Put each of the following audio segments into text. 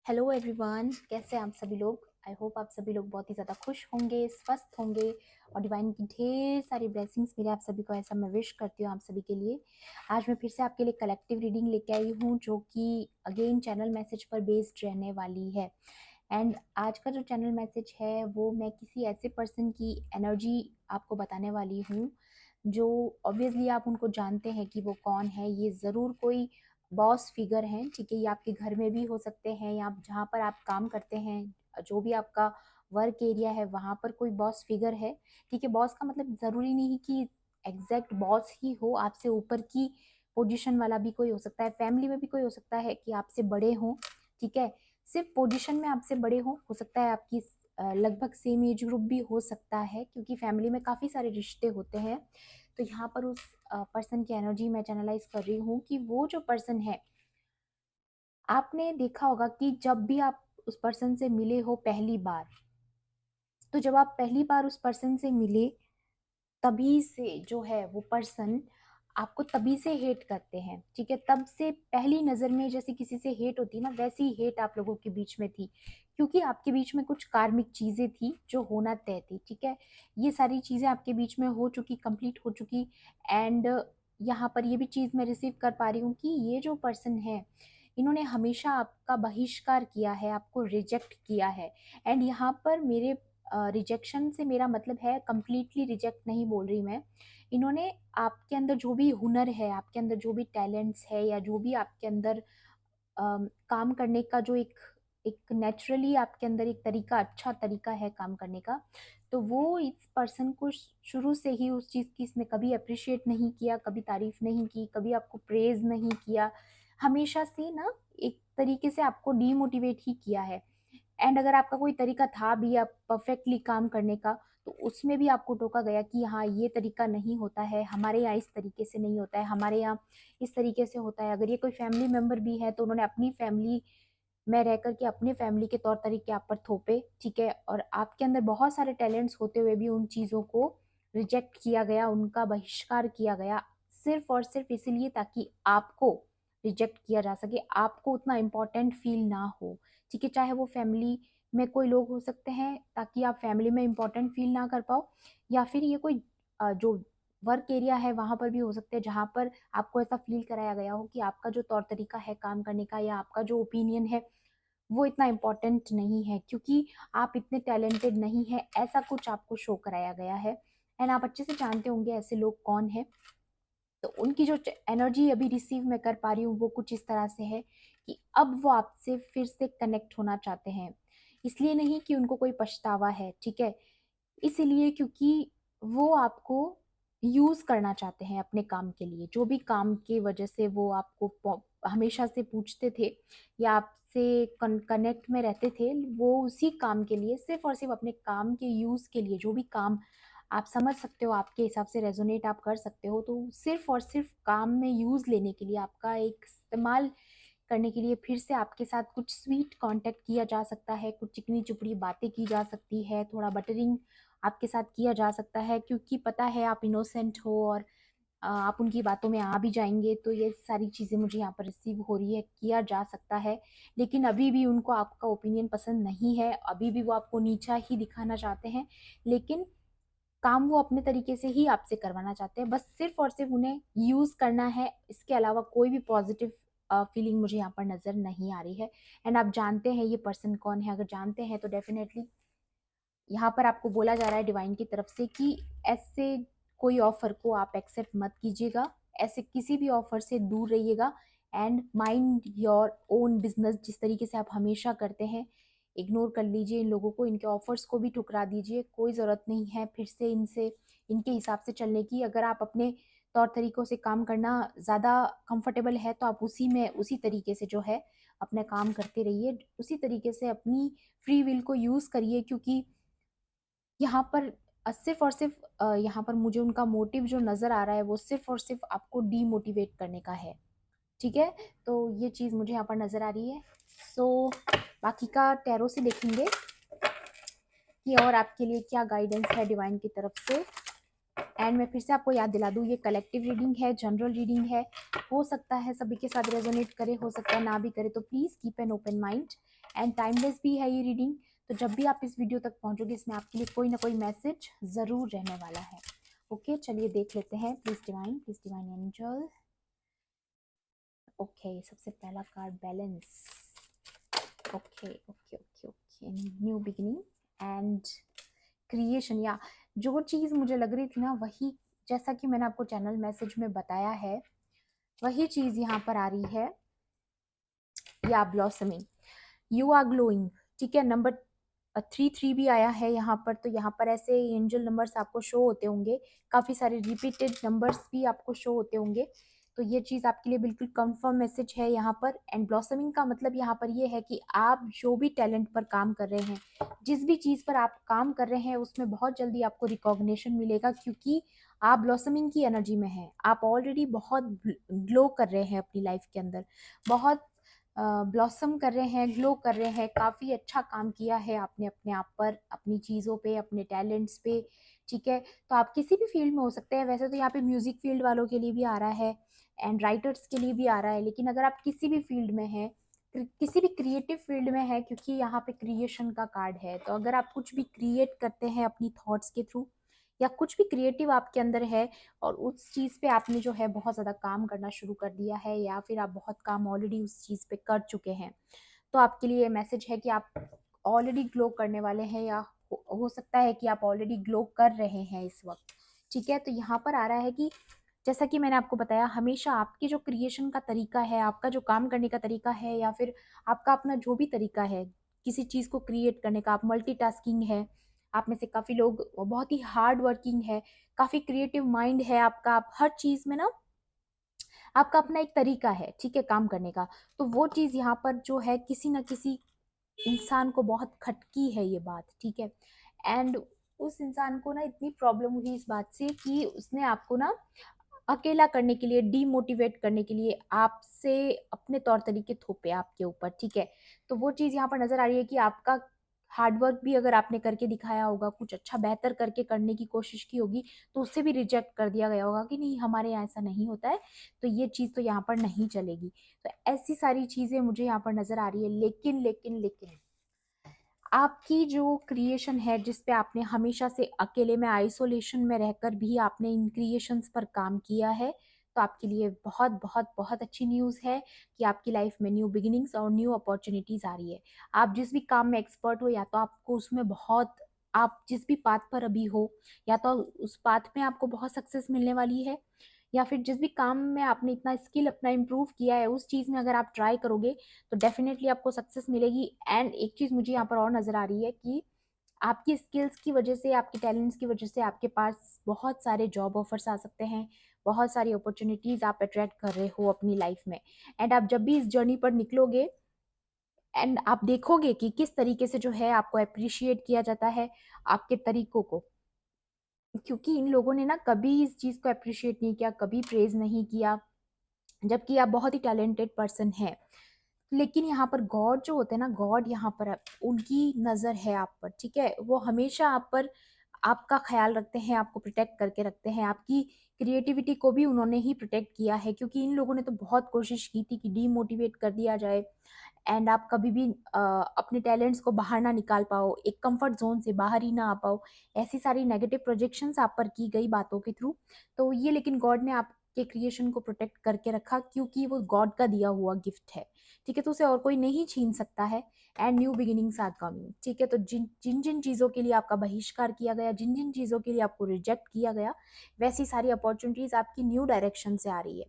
Hello everyone, कैसे हैं आप सभी लोग। आई होप आप सभी लोग बहुत ही ज़्यादा खुश होंगे, स्वस्थ होंगे और डिवाइन की ढेर सारी ब्लेसिंग्स मिले आप सभी को, ऐसा मैं विश करती हूँ आप सभी के लिए। आज मैं फिर से आपके लिए कलेक्टिव रीडिंग लेके आई हूँ जो कि अगेन चैनल मैसेज पर बेस्ड रहने वाली है। एंड आज का जो चैनल मैसेज है वो मैं किसी ऐसे पर्सन की एनर्जी आपको बताने वाली हूँ जो ऑब्वियसली आप उनको जानते हैं कि वो कौन है। ये ज़रूर कोई बॉस फिगर हैं, ठीक है। ये आपके घर में भी हो सकते हैं या आप जहाँ पर आप काम करते हैं, जो भी आपका वर्क एरिया है वहाँ पर कोई बॉस फिगर है, ठीक है। बॉस का मतलब ज़रूरी नहीं कि एग्जैक्ट बॉस ही हो, आपसे ऊपर की पोजीशन वाला भी कोई हो सकता है। फैमिली में भी कोई हो सकता है कि आपसे बड़े हों, ठीक है। सिर्फ पोजीशन में आपसे बड़े हों, हो सकता है आपकी लगभग सेम एज ग्रुप भी हो सकता है, क्योंकि फैमिली में काफ़ी सारे रिश्ते होते हैं। तो यहाँ पर उस पर्सन की एनर्जी मैं चैनलाइज कर रही हूँ कि वो जो पर्सन है, आपने देखा होगा कि जब भी आप उस पर्सन से मिले हो पहली बार, तो जब आप पहली बार उस पर्सन से मिले तभी से जो है वो पर्सन आपको तभी से हेट करते हैं, ठीक है। तब से पहली नज़र में जैसे किसी से हेट होती है ना, वैसी हेट आप लोगों के बीच में थी, क्योंकि आपके बीच में कुछ कार्मिक चीज़ें थी जो होना तय थी, ठीक है। ये सारी चीज़ें आपके बीच में हो चुकी, कंप्लीट हो चुकी। एंड यहाँ पर ये भी चीज़ मैं रिसीव कर पा रही हूँ कि ये जो पर्सन है, इन्होंने हमेशा आपका बहिष्कार किया है, आपको रिजेक्ट किया है। एंड यहाँ पर मेरे रिजेक्शन से मेरा मतलब है कंप्लीटली रिजेक्ट नहीं बोल रही मैं। इन्होंने आपके अंदर जो भी हुनर है, आपके अंदर जो भी टैलेंट्स है, या जो भी आपके अंदर काम करने का जो एक एक नेचुरली आपके अंदर एक तरीका, अच्छा तरीका है काम करने का, तो वो इस पर्सन को शुरू से ही उस चीज़ की इसने कभी अप्रिशिएट नहीं किया, कभी तारीफ नहीं की, कभी आपको प्रेज नहीं किया। हमेशा से ना एक तरीके से आपको डीमोटिवेट ही किया है। एंड अगर आपका कोई तरीका था भी आप परफेक्टली काम करने का, तो उसमें भी आपको टोका गया कि हाँ ये तरीका नहीं होता है, हमारे यहाँ इस तरीके से नहीं होता है, हमारे यहाँ इस तरीके से होता है। अगर ये कोई फैमिली मेंबर भी है तो उन्होंने अपनी फैमिली में रह कर के अपने फैमिली के तौर तरीके आप पर थोपे, ठीक है। और आपके अंदर बहुत सारे टैलेंट्स होते हुए भी उन चीज़ों को रिजेक्ट किया गया, उनका बहिष्कार किया गया, सिर्फ और सिर्फ इसीलिए ताकि आपको रिजेक्ट किया जा सके, आपको उतना इम्पोर्टेंट फील ना हो, ठीक है। चाहे वो फैमिली में कोई लोग हो सकते हैं ताकि आप फैमिली में इम्पोर्टेंट फील ना कर पाओ, या फिर ये कोई जो वर्क एरिया है वहाँ पर भी हो सकते हैं जहाँ पर आपको ऐसा फील कराया गया हो कि आपका जो तौर तरीका है काम करने का या आपका जो ओपिनियन है वो इतना इम्पोर्टेंट नहीं है, क्योंकि आप इतने टैलेंटेड नहीं है, ऐसा कुछ आपको शो कराया गया है। एंड आप अच्छे से जानते होंगे ऐसे लोग कौन है। तो उनकी जो एनर्जी अभी रिसीव मैं कर पा रही हूँ वो कुछ इस तरह से है कि अब वो आपसे फिर से कनेक्ट होना चाहते हैं। इसलिए नहीं कि उनको कोई पछतावा है, ठीक है। इसीलिए क्योंकि वो आपको यूज करना चाहते हैं अपने काम के लिए, जो भी काम की वजह से वो आपको हमेशा से पूछते थे या आपसे कनेक्ट में रहते थे, वो उसी काम के लिए, सिर्फ और सिर्फ अपने काम के यूज के लिए, जो भी काम आप समझ सकते हो, आपके हिसाब से रेजोनेट आप कर सकते हो, तो सिर्फ और सिर्फ काम में यूज लेने के लिए, आपका एक इस्तेमाल करने के लिए फिर से आपके साथ कुछ स्वीट कांटेक्ट किया जा सकता है, कुछ चिकनी चुपड़ी बातें की जा सकती है, थोड़ा बटरिंग आपके साथ किया जा सकता है, क्योंकि पता है आप इनोसेंट हो और आप उनकी बातों में आ भी जाएंगे। तो ये सारी चीज़ें मुझे यहाँ पर रिसीव हो रही है, किया जा सकता है। लेकिन अभी भी उनको आपका ओपिनियन पसंद नहीं है, अभी भी वो आपको नीचा ही दिखाना चाहते हैं, लेकिन काम वो अपने तरीके से ही आपसे करवाना चाहते हैं। बस सिर्फ और सिर्फ उन्हें यूज़ करना है, इसके अलावा कोई भी पॉजिटिव फीलिंग मुझे यहाँ पर नज़र नहीं आ रही है। एंड आप जानते हैं ये पर्सन कौन है, अगर जानते हैं तो डेफिनेटली यहाँ पर आपको बोला जा रहा है डिवाइन की तरफ से कि ऐसे कोई ऑफर को आप एक्सेप्ट मत कीजिएगा, ऐसे किसी भी ऑफर से दूर रहिएगा। And mind your own business, जिस तरीके से आप हमेशा करते हैं, इग्नोर कर लीजिए इन लोगों को, इनके ऑफर्स को भी ठुकरा दीजिए। कोई ज़रूरत नहीं है फिर से इनसे, इनके हिसाब से चलने की। अगर आप अपने तौर तरीकों से काम करना ज़्यादा कंफर्टेबल है तो आप उसी में, उसी तरीके से जो है अपना काम करते रहिए, उसी तरीके से अपनी फ्री विल को यूज़ करिए। क्योंकि यहाँ पर सिर्फ़ और सिर्फ़ यहाँ पर मुझे उनका मोटिव जो नज़र आ रहा है वो सिर्फ़ और सिर्फ़ आपको डीमोटिवेट करने का है, ठीक है? तो ये चीज़ मुझे यहाँ पर नज़र आ रही है। सो बाकी का टैरो से देखेंगे कि और आपके लिए क्या गाइडेंस है डिवाइन की तरफ से। एंड मैं फिर से आपको याद दिला दूँ, ये कलेक्टिव रीडिंग है, जनरल रीडिंग है। हो सकता है सभी के साथ रेजोनेट करे, हो सकता है ना भी करे, तो please keep an open mind. And timeless भी है ये रीडिंग। तो जब भी आप इस वीडियो तक पहुंचोगे इसमें आपके लिए कोई ना कोई मैसेज ज़रूर रहने वाला है। ओके, चलिए देख लेते हैं। Please divine angel. ओके, सबसे पहला card balance. Okay okay okay okay, new beginning and creation. या जो चीज़ मुझे लग रही थी ना, वही, जैसा कि मैंने आपको चैनल मैसेज में बताया है, वही चीज़ यहाँ पर आ रही है। या ब्लॉसमिंग, यू आर ग्लोइंग। ठीक है, नंबर 3 भी आया है यहाँ पर। तो यहाँ पर ऐसे एंजल नंबर्स आपको शो होते होंगे, काफ़ी सारे रिपीटेड नंबर्स भी आपको शो होते होंगे। तो ये चीज़ आपके लिए बिल्कुल कंफर्म मैसेज है यहाँ पर। एंड ब्लॉसमिंग का मतलब यहाँ पर ये है कि आप जो भी टैलेंट पर काम कर रहे हैं, जिस भी चीज़ पर आप काम कर रहे हैं, उसमें बहुत जल्दी आपको रिकॉग्निशन मिलेगा, क्योंकि आप ब्लॉसमिंग की एनर्जी में हैं। आप ऑलरेडी बहुत ग्लो कर रहे हैं अपनी लाइफ के अंदर, बहुत ब्लॉसम कर रहे हैं, ग्लो कर रहे हैं। काफ़ी अच्छा काम किया है आपने अपने आप पर, अपनी चीज़ों पे, अपने टैलेंट्स पे। ठीक है, तो आप किसी भी फील्ड में हो सकते हैं। वैसे तो यहाँ पे म्यूज़िक फील्ड वालों के लिए भी आ रहा है एंड राइटर्स के लिए भी आ रहा है, लेकिन अगर आप किसी भी फील्ड में हैं, किसी भी क्रिएटिव फील्ड में है, क्योंकि यहाँ पे क्रिएशन का कार्ड है, तो अगर आप कुछ भी क्रिएट करते हैं अपनी थॉट्स के थ्रू, या कुछ भी क्रिएटिव आपके अंदर है और उस चीज़ पे आपने जो है बहुत ज़्यादा काम करना शुरू कर दिया है, या फिर आप बहुत काम ऑलरेडी उस चीज़ पे कर चुके हैं, तो आपके लिए मैसेज है कि आप ऑलरेडी ग्लो करने वाले हैं, या हो सकता है कि आप ऑलरेडी ग्लो कर रहे हैं इस वक्त। ठीक है, तो यहाँ पर आ रहा है कि जैसा कि मैंने आपको बताया, हमेशा आपके जो क्रिएशन का तरीका है, आपका जो काम करने का तरीका है, या फिर आपका अपना जो भी तरीका है किसी चीज़ को क्रिएट करने का, आप मल्टीटास्किंग है, आप में से काफ़ी लोग बहुत ही हार्ड वर्किंग है, काफ़ी क्रिएटिव माइंड है आपका, आप हर चीज़ में ना आपका अपना एक तरीका है, ठीक है, काम करने का। तो वो चीज़ यहाँ पर जो है, किसी न किसी इंसान को बहुत खटकी है ये बात, ठीक है। एंड उस इंसान को ना इतनी प्रॉब्लम हुई इस बात से कि उसने आपको ना अकेला करने के लिए, डीमोटिवेट करने के लिए आपसे अपने तौर तरीके थोपे आपके ऊपर, ठीक है। तो वो चीज़ यहाँ पर नज़र आ रही है कि आपका हार्डवर्क भी अगर आपने करके दिखाया होगा, कुछ अच्छा बेहतर करके करने की कोशिश की होगी, तो उससे भी रिजेक्ट कर दिया गया होगा कि नहीं, हमारे यहाँ ऐसा नहीं होता है, तो ये चीज़ तो यहाँ पर नहीं चलेगी। तो ऐसी सारी चीज़ें मुझे यहाँ पर नज़र आ रही है। लेकिन लेकिन लेकिन आपकी जो क्रिएशन है, जिस पे आपने हमेशा से अकेले में, आइसोलेशन में रहकर भी आपने इन क्रिएशंस पर काम किया है, तो आपके लिए बहुत बहुत बहुत अच्छी न्यूज़ है कि आपकी लाइफ में न्यू बिगिनिंग्स और न्यू अपॉर्चुनिटीज़ आ रही है। आप जिस भी काम में एक्सपर्ट हो, या तो आपको उसमें बहुत, आप जिस भी पाथ पर अभी हो, या तो उस पाथ में आपको बहुत सक्सेस मिलने वाली है, या फिर जिस भी काम में आपने इतना स्किल अपना इम्प्रूव किया है, उस चीज़ में अगर आप ट्राई करोगे तो डेफिनेटली आपको सक्सेस मिलेगी। एंड एक चीज़ मुझे यहाँ पर और नज़र आ रही है कि आपकी स्किल्स की वजह से, आपके टैलेंट्स की वजह से आपके पास बहुत सारे जॉब ऑफर्स आ सकते हैं, बहुत सारी अपॉर्चुनिटीज़ आप अट्रैक्ट कर रहे हो अपनी लाइफ में। एंड आप जब भी इस जर्नी पर निकलोगे, एंड आप देखोगे कि किस तरीके से जो है आपको अप्रिशिएट किया जाता है, आपके तरीकों को, क्योंकि इन लोगों ने ना कभी इस चीज़ को अप्रिशिएट नहीं किया, कभी प्रेज नहीं किया, जबकि आप बहुत ही टैलेंटेड पर्सन हैं। लेकिन यहाँ पर गॉड जो होते हैं ना, गॉड यहाँ पर उनकी नज़र है आप पर, ठीक है। वो हमेशा आप पर, आपका ख्याल रखते हैं, आपको प्रोटेक्ट करके रखते हैं। आपकी क्रिएटिविटी को भी उन्होंने ही प्रोटेक्ट किया है, क्योंकि इन लोगों ने तो बहुत कोशिश की थी कि डीमोटिवेट कर दिया जाए, एंड आप कभी भी अपने टैलेंट्स को बाहर ना निकाल पाओ, एक कंफर्ट जोन से बाहर ही ना आ पाओ। ऐसी सारी नेगेटिव प्रोजेक्शंस आप पर की गई बातों के थ्रू। तो ये, लेकिन गॉड ने आपके क्रिएशन को प्रोटेक्ट करके रखा, क्योंकि वो गॉड का दिया हुआ गिफ्ट है, ठीक है। तो उसे और कोई नहीं छीन सकता है। And new beginnings are coming, ठीक है। तो जिन जिन जिन चीज़ों के लिए आपका बहिष्कार किया गया, जिन जिन चीज़ों के लिए आपको रिजेक्ट किया गया, वैसी सारी अपॉर्चुनिटीज़ आपकी न्यू डायरेक्शन से आ रही है।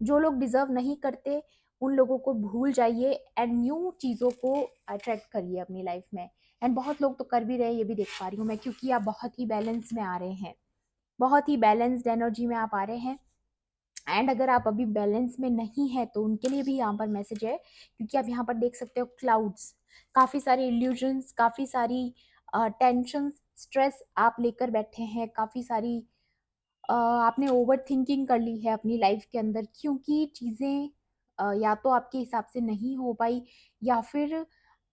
जो लोग डिजर्व नहीं करते, उन लोगों को भूल जाइए एंड न्यू चीज़ों को अट्रैक्ट करिए अपनी लाइफ में। एंड बहुत लोग तो कर भी रहे हैं, ये भी देख पा रही हूँ मैं, क्योंकि आप बहुत ही बैलेंस में आ रहे हैं, बहुत ही बैलेंस्ड एनर्जी में आप आ रहे हैं। एंड अगर आप अभी बैलेंस में नहीं है, तो उनके लिए भी यहाँ पर मैसेज है, क्योंकि आप यहाँ पर देख सकते हो क्लाउड्स, काफ़ी सारी इल्यूजन्स, काफ़ी सारी टेंशन, स्ट्रेस आप लेकर बैठे हैं, काफ़ी सारी आपने ओवर थिंकिंग कर ली है अपनी लाइफ के अंदर, क्योंकि चीज़ें या तो आपके हिसाब से नहीं हो पाई, या फिर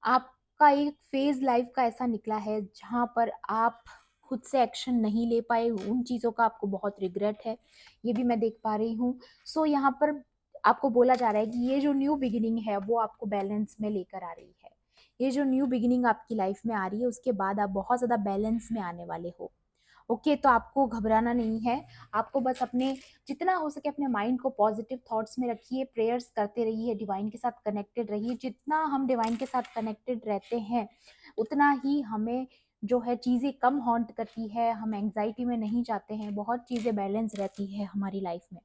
आपका एक फेज लाइफ का ऐसा निकला है जहाँ पर आप खुद से एक्शन नहीं ले पाए, उन चीज़ों का आपको बहुत रिग्रेट है, ये भी मैं देख पा रही हूँ। सो यहाँ पर आपको बोला जा रहा है कि ये जो न्यू बिगिनिंग है वो आपको बैलेंस में लेकर आ रही है। ये जो न्यू बिगिनिंग आपकी लाइफ में आ रही है उसके बाद आप बहुत ज़्यादा बैलेंस में आने वाले हो। ओके, तो आपको घबराना नहीं है। आपको बस अपने जितना हो सके अपने माइंड को पॉजिटिव थॉट्स में रखिए, प्रेयर्स करते रहिए, डिवाइन के साथ कनेक्टेड रहिए। जितना हम डिवाइन के साथ कनेक्टेड रहते हैं उतना ही हमें जो है चीज़ें कम हॉन्ट करती है, हम एंग्जाइटी में नहीं जाते हैं, बहुत चीज़ें बैलेंस रहती है हमारी लाइफ में।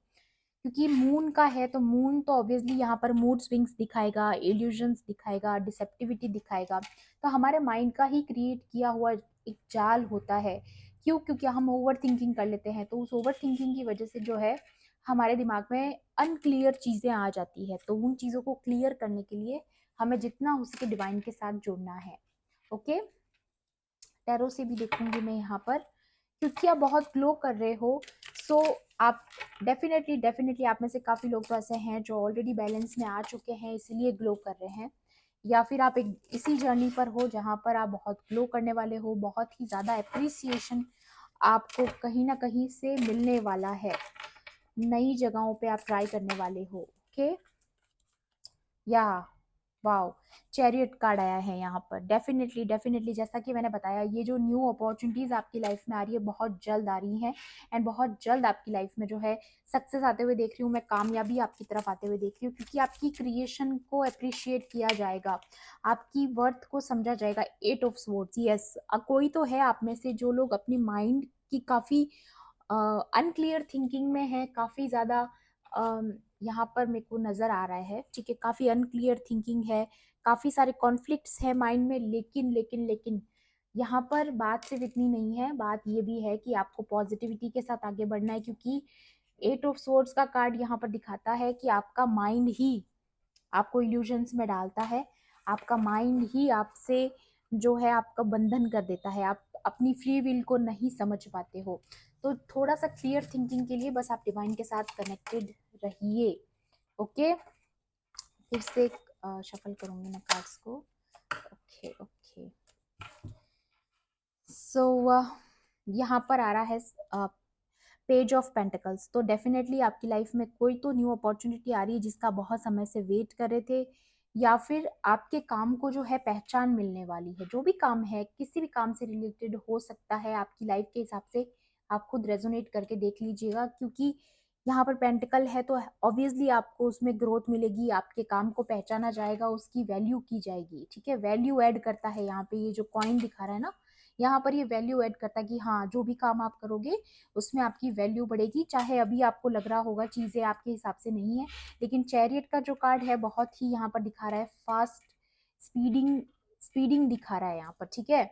क्योंकि मून का है तो मून तो ऑब्वियसली यहाँ पर मूड स्विंग्स दिखाएगा, इल्यूजन्स दिखाएगा, डिसेप्टिविटी दिखाएगा। तो हमारे माइंड का ही क्रिएट किया हुआ एक जाल होता है। क्यों? क्योंकि हम ओवर थिंकिंग कर लेते हैं, तो उस ओवर थिंकिंग की वजह से जो है हमारे दिमाग में अनक्लियर चीज़ें आ जाती है। तो उन चीज़ों को क्लियर करने के लिए हमें जितना हो सके डिवाइन के साथ जुड़ना है। ओके, टैरो से भी देखूंगी मैं यहाँ पर, क्योंकि आप बहुत ग्लो कर रहे हो। सो आप डेफिनेटली आप में से काफ़ी लोग तो ऐसे हैं जो ऑलरेडी बैलेंस में आ चुके हैं इसलिए ग्लो कर रहे हैं, या फिर आप एक इसी जर्नी पर हो जहाँ पर आप बहुत ग्लो करने वाले हो, बहुत ही ज़्यादा अप्रिसिएशन आपको कहीं ना कहीं से मिलने वाला है, नई जगहों पे आप ट्राई करने वाले हो। ओके, या वाओ, चैरियट कार्ड आया है यहाँ पर। डेफिनेटली जैसा कि मैंने बताया, ये जो न्यू अपॉर्चुनिटीज आपकी लाइफ में आ रही है बहुत जल्द आ रही हैं, एंड बहुत जल्द आपकी लाइफ में जो है सक्सेस आते हुए देख रही हूँ मैं, कामयाबी आपकी तरफ आते हुए देख रही हूँ, क्योंकि आपकी क्रिएशन को अप्रिशिएट किया जाएगा, आपकी वर्थ को समझा जाएगा। 8 ऑफ स्वॉर्ड्स, यस, कोई तो है आप में से जो लोग अपनी माइंड की काफ़ी अनक्लियर थिंकिंग में है, काफ़ी ज़्यादा यहाँ पर मेरे को नज़र आ रहा है, ठीक है, काफ़ी अनक्लियर थिंकिंग है, काफ़ी सारे कॉन्फ्लिक्ट्स है माइंड में। लेकिन यहाँ पर बात सिर्फ इतनी नहीं है, बात ये भी है कि आपको पॉजिटिविटी के साथ आगे बढ़ना है, क्योंकि 8 ऑफ सोर्ड्स का कार्ड यहाँ पर दिखाता है कि आपका माइंड ही आपको इल्यूजन्स में डालता है, आपका माइंड ही आपसे जो है आपका बंधन कर देता है, आप अपनी फ्री विल को नहीं समझ पाते हो। तो थोड़ा सा क्लियर थिंकिंग के लिए बस आप डिवाइन के साथ कनेक्टेड रहिए। ओके, फिर से शफल करूंगी मैं कार्ड्स को। ओके ओके, सो यहाँ पर आ रहा है पेज ऑफ पेंटिकल्स। तो डेफिनेटली आपकी लाइफ में कोई तो न्यू अपॉर्चुनिटी आ रही है जिसका बहुत समय से वेट कर रहे थे, या फिर आपके काम को जो है पहचान मिलने वाली है। जो भी काम है, किसी भी काम से रिलेटेड हो सकता है आपकी लाइफ के हिसाब से, आप खुद रेजोनेट करके देख लीजिएगा, क्योंकि यहाँ पर पेंटिकल है तो ऑब्वियसली आपको उसमें ग्रोथ मिलेगी, आपके काम को पहचाना जाएगा, उसकी वैल्यू की जाएगी, ठीक है। वैल्यू ऐड करता है यहाँ पे, ये जो कॉइन दिखा रहा है ना, यहाँ पर ये वैल्यू ऐड करता है कि हाँ, जो भी काम आप करोगे उसमें आपकी वैल्यू बढ़ेगी, चाहे अभी आपको लग रहा होगा चीज़ें आपके हिसाब से नहीं है। लेकिन चैरियट का जो कार्ड है बहुत ही यहाँ पर दिखा रहा है फास्ट स्पीडिंग, स्पीडिंग दिखा रहा है यहाँ पर, ठीक है।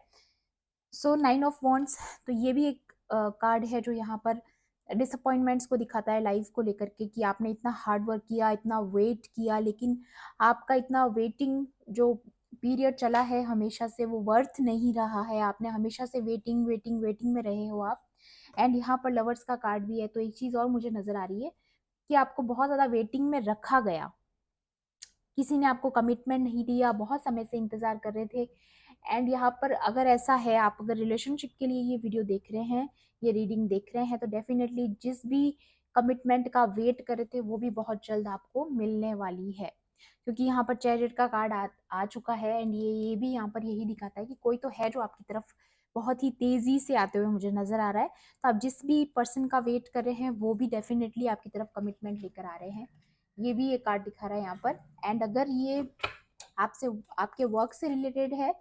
सो 9 ऑफ वॉन्ड्स, तो ये भी एक कार्ड है जो यहाँ पर डिसअपॉइंटमेंट्स को दिखाता है लाइफ को लेकर के, कि आपने इतना हार्ड वर्क किया, इतना वेट किया, लेकिन आपका इतना वेटिंग जो पीरियड चला है हमेशा से, वो वर्थ नहीं रहा है। आपने हमेशा से वेटिंग में रहे हो आप। एंड यहाँ पर लवर्स का कार्ड भी है। तो एक चीज़ और मुझे नज़र आ रही है कि आपको बहुत ज़्यादा वेटिंग में रखा गया, किसी ने आपको कमिटमेंट नहीं दिया, बहुत समय से इंतज़ार कर रहे थे। एंड यहाँ पर अगर ऐसा है, आप अगर रिलेशनशिप के लिए ये वीडियो देख रहे हैं, ये रीडिंग देख रहे हैं, तो डेफिनेटली जिस भी कमिटमेंट का वेट कर रहे थे वो भी बहुत जल्द आपको मिलने वाली है, क्योंकि यहाँ पर चैरियट का कार्ड आ चुका है। एंड ये भी यहाँ पर यही दिखाता है कि कोई तो है जो आपकी तरफ बहुत ही तेजी से आते हुए मुझे नजर आ रहा है। तो आप जिस भी पर्सन का वेट कर रहे हैं वो भी डेफिनेटली आपकी तरफ कमिटमेंट लेकर आ रहे हैं। ये भी ये कार्ड दिखा रहा है यहाँ पर। एंड अगर ये आपसे आपके वर्क से रिलेटेड है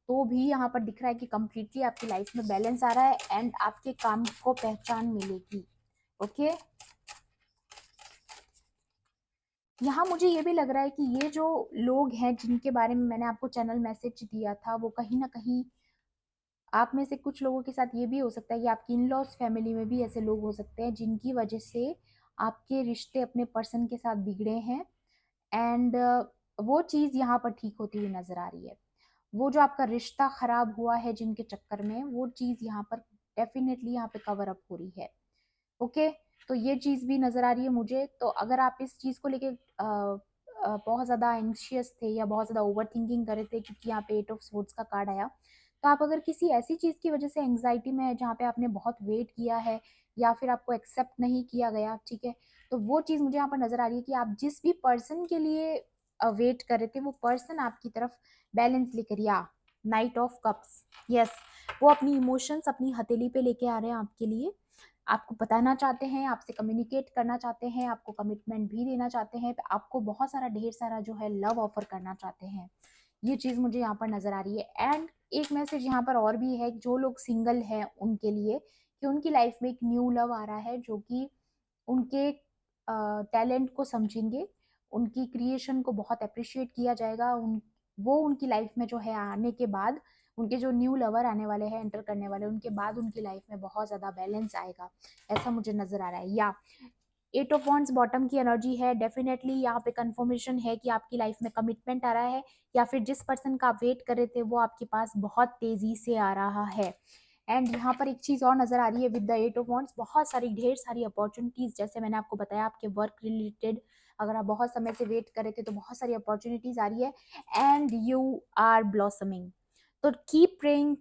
तो भी यहाँ पर दिख रहा है कि कंप्लीटली आपकी लाइफ में बैलेंस आ रहा है एंड आपके काम को पहचान मिलेगी। ओके, यहाँ मुझे ये भी लग रहा है कि ये जो लोग हैं जिनके बारे में मैंने आपको चैनल मैसेज दिया था, वो कहीं ना कहीं आप में से कुछ लोगों के साथ ये भी हो सकता है कि आपकी इन लॉज फैमिली में भी ऐसे लोग हो सकते हैं जिनकी वजह से आपके रिश्ते अपने पर्सन के साथ बिगड़े हैं। एंड वो चीज़ यहाँ पर ठीक होती हुई नजर आ रही है। वो जो आपका रिश्ता खराब हुआ है जिनके चक्कर में, वो चीज़ यहाँ पर डेफिनेटली यहाँ पे कवर अप हो रही है। ओके, तो ये चीज़ भी नज़र आ रही है मुझे। तो अगर आप इस चीज़ को लेके बहुत ज़्यादा एंग्शियस थे या बहुत ज़्यादा ओवर थिंकिंग कर रहे थे, क्योंकि यहाँ पे 8 ऑफ स्वॉर्ड्स का कार्ड आया, तो आप अगर किसी ऐसी चीज़ की वजह से एंग्जाइटी में है जहाँ पे आपने बहुत वेट किया है या फिर आपको एक्सेप्ट नहीं किया गया, ठीक है, तो वो चीज़ मुझे यहाँ पर नज़र आ रही है कि आप जिस भी पर्सन के लिए वेट कर रहे थे, वो पर्सन आपकी तरफ बैलेंस लेकर, या नाइट ऑफ कप्स, यस, वो अपनी इमोशंस अपनी हथेली पे लेके आ रहे हैं आपके लिए, आपको बताना चाहते हैं, आपसे कम्युनिकेट करना चाहते हैं, आपको कमिटमेंट भी देना चाहते हैं, आपको बहुत सारा ढेर सारा जो है लव ऑफर करना चाहते हैं। ये चीज मुझे यहाँ पर नजर आ रही है। एंड एक मैसेज यहाँ पर और भी है, जो लोग सिंगल हैं उनके लिए, कि उनकी लाइफ में एक न्यू लव आ रहा है जो कि उनके टैलेंट को समझेंगे, उनकी क्रिएशन को बहुत अप्रिशिएट किया जाएगा, वो उनकी लाइफ में जो है आने के बाद, उनके जो न्यू लवर आने वाले हैं, एंटर करने वाले, उनके बाद उनकी लाइफ में बहुत ज्यादा बैलेंस आएगा, ऐसा मुझे नजर आ रहा है। या 8 ऑफ वॉन्ड्स बॉटम की एनर्जी है, डेफिनेटली यहाँ पे कंफर्मेशन है कि आपकी लाइफ में कमिटमेंट आ रहा है, या फिर जिस पर्सन का आप वेट कर रहे थे वो आपके पास बहुत तेजी से आ रहा है। एंड यहाँ पर एक चीज और नजर आ रही है विद द 8 ऑफ वॉन्ड्स, बहुत सारी ढेर सारी अपॉर्चुनिटीज, जैसे मैंने आपको बताया आपके वर्क रिलेटेड, अगर आप बहुत समय से वेट कर रहे थे तो बहुत सारी अपॉर्चुनिटीज आ रही है, एंड यू आर ब्लॉसमिंग। तो कीप प्रेइंग,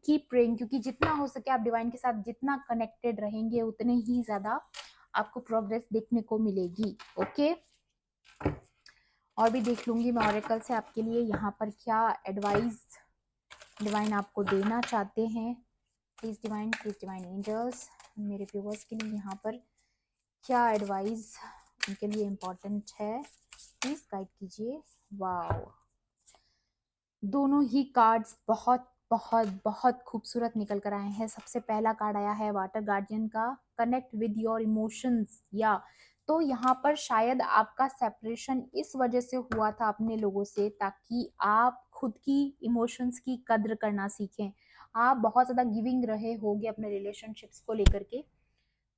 क्योंकि जितना हो सके आप डिवाइन के साथ जितना कनेक्टेड रहेंगे उतने ही ज्यादा आपको प्रोग्रेस देखने को मिलेगी। ओके, और भी देख लूंगी मैं ऑरेकल से आपके लिए यहाँ पर क्या एडवाइस डिवाइन आपको देना चाहते हैं। प्लीज डिवाइन एंजल्स, मेरे व्यूअर्स के लिए यहाँ पर क्या एडवाइस उनके लिए इम्पोर्टेंट है, प्लीज गाइड कीजिए। वाओ, दोनों ही कार्ड्स बहुत बहुत बहुत खूबसूरत निकल कर आए हैं। सबसे पहला कार्ड आया है वाटर गार्डियन का, कनेक्ट विद योर इमोशंस। या तो यहाँ पर शायद आपका सेपरेशन इस वजह से हुआ था अपने लोगों से, ताकि आप खुद की इमोशंस की कद्र करना सीखें। आप बहुत ज्यादा गिविंग रहे होगे अपने रिलेशनशिप्स को लेकर के,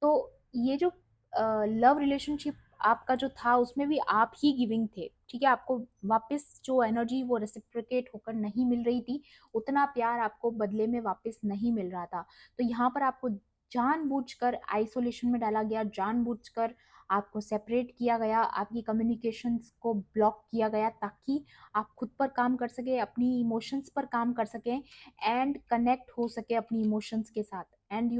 तो ये जो लव रिलेशनशिप आपका जो था उसमें भी आप ही गिविंग थे, ठीक है, आपको वापस जो एनर्जी वो रेसिप्रोकेट होकर नहीं मिल रही थी, उतना प्यार आपको बदले में वापस नहीं मिल रहा था। तो यहाँ पर आपको जानबूझकर आइसोलेशन में डाला गया, जानबूझकर आपको सेपरेट किया गया, आपकी कम्युनिकेशंस को ब्लॉक किया गया, ताकि आप खुद पर काम कर सके, अपनी इमोशंस पर काम कर सकें, एंड कनेक्ट हो सके अपनी इमोशंस के साथ। एंड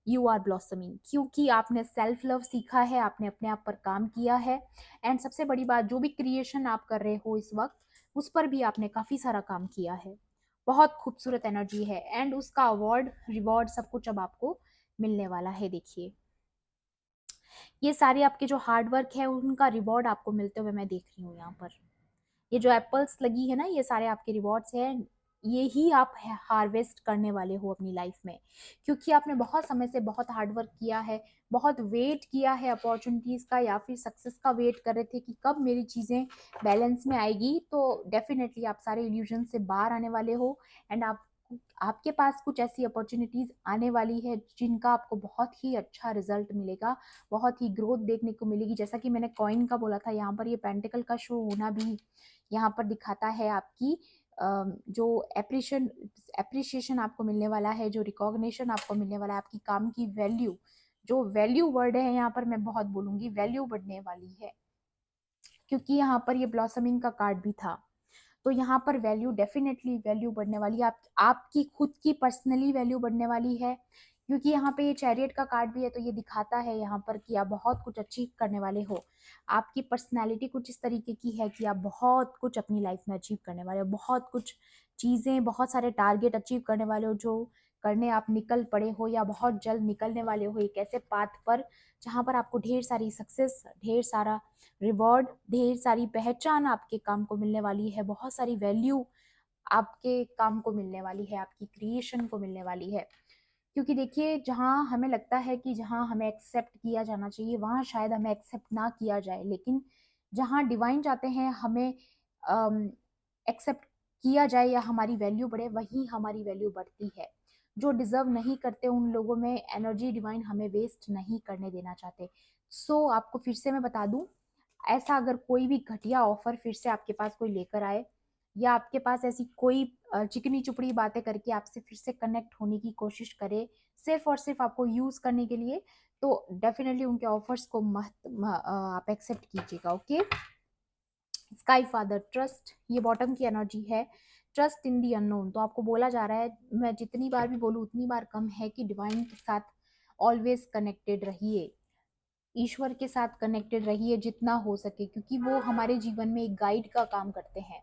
यू आर ब्लॉसमिंग, क्योंकि आपने सेल्फ लव सीखा है, आपने अपने आप पर काम किया है, एंड सबसे बड़ी बात, जो भी क्रिएशन आप कर रहे हो इस वक्त, उस पर भी आपने काफी सारा काम किया है। बहुत खूबसूरत एनर्जी है, एंड उसका अवार्ड रिवॉर्ड सब कुछ अब आपको मिलने वाला है। देखिए, ये सारे आपके जो हार्ड वर्क है उनका रिवॉर्ड आपको मिलते हुए मैं देख रही हूँ यहाँ पर। ये जो एप्पल्स लगी है ना, ये सारे आपके रिवॉर्ड्स हैं, ये ही आप हार्वेस्ट करने वाले हो अपनी लाइफ में, क्योंकि आपने बहुत समय से बहुत हार्ड वर्क किया है, बहुत वेट किया है अपॉर्चुनिटीज का, या फिर सक्सेस का वेट कर रहे थे कि कब मेरी चीजें बैलेंस में आएगी। तो डेफिनेटली आप सारे इल्यूजन से बाहर आने वाले हो, एंड आपके पास कुछ ऐसी अपॉर्चुनिटीज आने वाली है जिनका आपको बहुत ही अच्छा रिजल्ट मिलेगा, बहुत ही ग्रोथ देखने को मिलेगी। जैसा कि मैंने कॉइन का बोला था, यहाँ पर ये पेंटिकल का शो होना भी यहाँ पर दिखाता है आपकी जो एप्रिशिएशन आपको मिलने वाला है, जो रिकॉग्निशन आपको मिलने वाला है, आपकी काम की वैल्यू, जो वैल्यू वर्ड है यहाँ पर मैं बहुत बोलूंगी, वैल्यू बढ़ने वाली है, क्योंकि यहाँ पर ये ब्लॉसमिंग का कार्ड भी था। तो यहाँ पर वैल्यू, डेफिनेटली वैल्यू बढ़ने वाली है, आपकी खुद की पर्सनली वैल्यू बढ़ने वाली है, क्योंकि यहाँ पे ये चैरियट का कार्ड भी है, तो ये दिखाता है यहाँ पर कि आप बहुत कुछ अचीव करने वाले हो। आपकी पर्सनैलिटी कुछ इस तरीके की है कि आप बहुत कुछ अपनी लाइफ में अचीव करने वाले हो, बहुत कुछ चीज़ें, बहुत सारे टारगेट अचीव करने वाले हो, जो करने आप निकल पड़े हो या बहुत जल्द निकलने वाले हो एक ऐसे पाथ पर जहाँ पर आपको ढेर सारी सक्सेस, ढेर सारा रिवॉर्ड, ढेर सारी पहचान आपके काम को मिलने वाली है, बहुत सारी वैल्यू आपके काम को मिलने वाली है, आपकी क्रिएशन को मिलने वाली है। क्योंकि देखिए, जहाँ हमें लगता है कि जहाँ हमें एक्सेप्ट किया जाना चाहिए वहाँ शायद हमें एक्सेप्ट ना किया जाए, लेकिन जहाँ डिवाइन चाहते हैं हमें एक्सेप्ट किया जाए या हमारी वैल्यू बढ़े, वहीं हमारी वैल्यू बढ़ती है। जो डिजर्व नहीं करते उन लोगों में एनर्जी डिवाइन हमें वेस्ट नहीं करने देना चाहते। सो आपको फिर से मैं बता दूं, ऐसा अगर कोई भी घटिया ऑफर फिर से आपके पास कोई लेकर आए, या आपके पास ऐसी कोई चिकनी चुपड़ी बातें करके आपसे फिर से कनेक्ट होने की कोशिश करे, सिर्फ और सिर्फ आपको यूज करने के लिए, तो डेफिनेटली उनके ऑफर्स को आप एक्सेप्ट कीजिएगा। ओके, स्काई फादर ट्रस्ट, ये बॉटम की एनर्जी है, ट्रस्ट इन दी अननोन। तो आपको बोला जा रहा है, मैं जितनी बार भी बोलूँ उतनी बार कम है, कि डिवाइन के साथ ऑलवेज कनेक्टेड रहिए, ईश्वर के साथ कनेक्टेड रहिए जितना हो सके, क्योंकि वो हमारे जीवन में एक गाइड का काम करते हैं।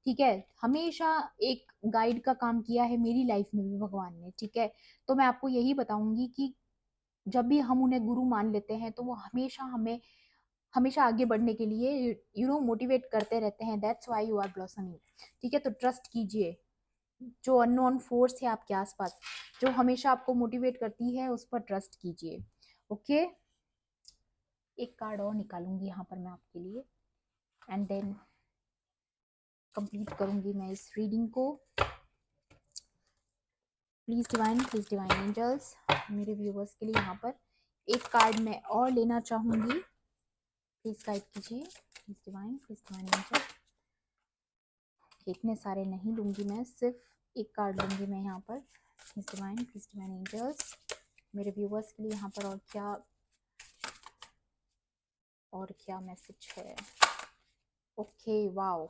ठीक है, हमेशा एक गाइड का काम किया है मेरी लाइफ में भी भगवान ने। ठीक है, तो मैं आपको यही बताऊंगी कि जब भी हम उन्हें गुरु मान लेते हैं तो वो हमेशा हमें हमेशा आगे बढ़ने के लिए मोटिवेट करते रहते हैं। That's why you are blossoming. ठीक है, तो ट्रस्ट कीजिए जो अननोन फोर्स है आपके आसपास, जो हमेशा आपको मोटिवेट करती है, उस पर ट्रस्ट कीजिए। ओके, एक कार्ड और निकालूंगी यहाँ पर मैं आपके लिए, एंड देन कंप्लीट करूंगी मैं इस रीडिंग को। प्लीज डिवाइन एंजल्स, मेरे व्यूवर्स के लिए यहाँ पर एक कार्ड मैं और लेना चाहूंगी। प्लीज गाइड कीजिए, प्लीज डिवाइन एंजल। इतने सारे नहीं लूंगी मैं, सिर्फ एक कार्ड लूंगी मैं यहाँ पर। प्लीज डिवाइन एंजल्स, मेरे व्यूवर्स के लिए यहाँ पर और क्या मैसेज है। ओके, वाओ,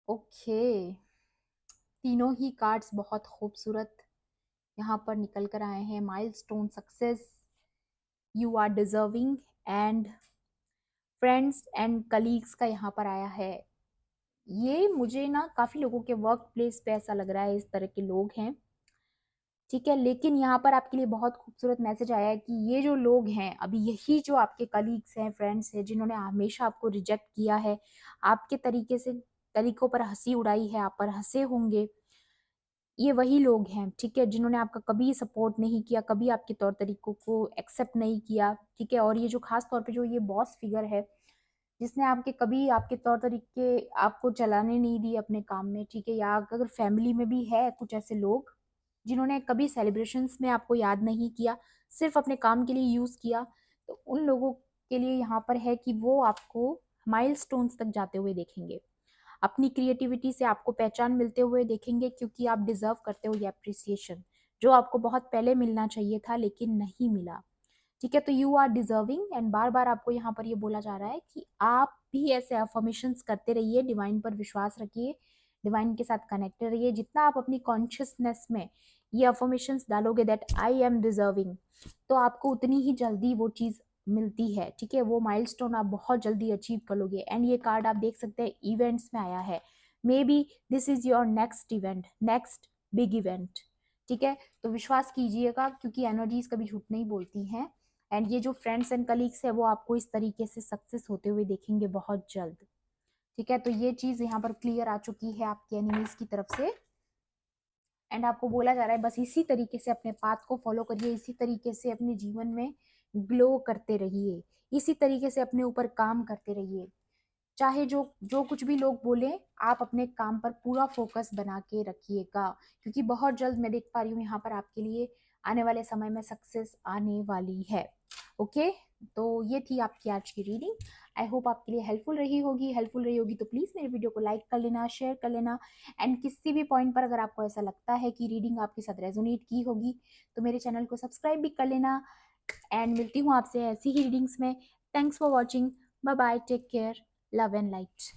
ओके, तीनों ही कार्ड्स बहुत खूबसूरत यहाँ पर निकल कर आए हैं। Milestone, success, you are deserving, and friends and colleagues का यहाँ पर आया है। ये मुझे ना काफी लोगों के वर्क प्लेस पे ऐसा लग रहा है, इस तरह के लोग हैं। ठीक है, लेकिन यहाँ पर आपके लिए बहुत खूबसूरत मैसेज आया है कि ये जो लोग हैं, अभी यही जो आपके कलीग्स हैं, फ्रेंड्स हैं, जिन्होंने हमेशा आपको रिजेक्ट किया है, आपके तरीकों पर हंसी उड़ाई है, आप पर हंसे होंगे, ये वही लोग हैं। ठीक है, जिन्होंने आपका कभी सपोर्ट नहीं किया, कभी आपके तौर तरीकों को एक्सेप्ट नहीं किया। ठीक है, और ये जो खास तौर पे जो ये बॉस फिगर है, जिसने आपके कभी आपके तौर तरीके आपको चलाने नहीं दिए अपने काम में। ठीक है, या अगर फैमिली में भी है कुछ ऐसे लोग जिन्होंने कभी सेलिब्रेशंस में आपको याद नहीं किया, सिर्फ अपने काम के लिए यूज किया, तो उन लोगों के लिए यहाँ पर है कि वो आपको माइलस्टोन्स तक जाते हुए देखेंगे, अपनी क्रिएटिविटी से आपको पहचान मिलते हुए देखेंगे, क्योंकि आप डिजर्व करते हो ये अप्रिसिएशन, जो आपको बहुत पहले मिलना चाहिए था लेकिन नहीं मिला। ठीक है, तो यू आर डिजर्विंग, एंड बार बार आपको यहाँ पर ये बोला जा रहा है कि आप भी ऐसे अफर्मेशंस करते रहिए, डिवाइन पर विश्वास रखिए, डिवाइन के साथ कनेक्टेड रहिए। जितना आप अपनी कॉन्शियसनेस में ये अफर्मेशंस डालोगे दैट आई एम डिजर्विंग, तो आपको उतनी ही जल्दी वो चीज मिलती है। ठीक है, वो माइलस्टोन आप बहुत जल्दी अचीव कर लोगे। एंड ये कार्ड आप देख सकते हैं इवेंट्स में आया है, may be this is your next event, next big event. ठीक है, तो विश्वास कीजिएगा, क्योंकि एनर्जीज कभी झूठ नहीं बोलती हैं। एंड ये जो फ्रेंड्स एंड कलीग्स है, वो आपको इस तरीके से सक्सेस होते हुए देखेंगे बहुत जल्द। ठीक है, तो ये चीज यहाँ पर क्लियर आ चुकी है आपके एनिमीज की तरफ से, एंड आपको बोला जा रहा है बस इसी तरीके से अपने पाथ को फॉलो करिए, इसी तरीके से अपने जीवन में ग्लो करते रहिए, इसी तरीके से अपने ऊपर काम करते रहिए। चाहे जो जो कुछ भी लोग बोले, आप अपने काम पर पूरा फोकस बना के रखिएगा, क्योंकि बहुत जल्द मैं देख पा रही हूँ यहाँ पर आपके लिए आने वाले समय में सक्सेस आने वाली है। ओके, तो ये थी आपकी आज की रीडिंग। आई होप आपके लिए हेल्पफुल रही होगी तो प्लीज मेरे वीडियो को लाइक कर लेना, शेयर कर लेना, एंड किसी भी पॉइंट पर अगर आपको ऐसा लगता है कि रीडिंग आपके साथ रेजोनेट की होगी तो मेरे चैनल को सब्सक्राइब भी कर लेना। एंड मिलती हूँ आपसे ऐसी ही रीडिंग्स में। Thanks for watching, bye bye, take care, love and light.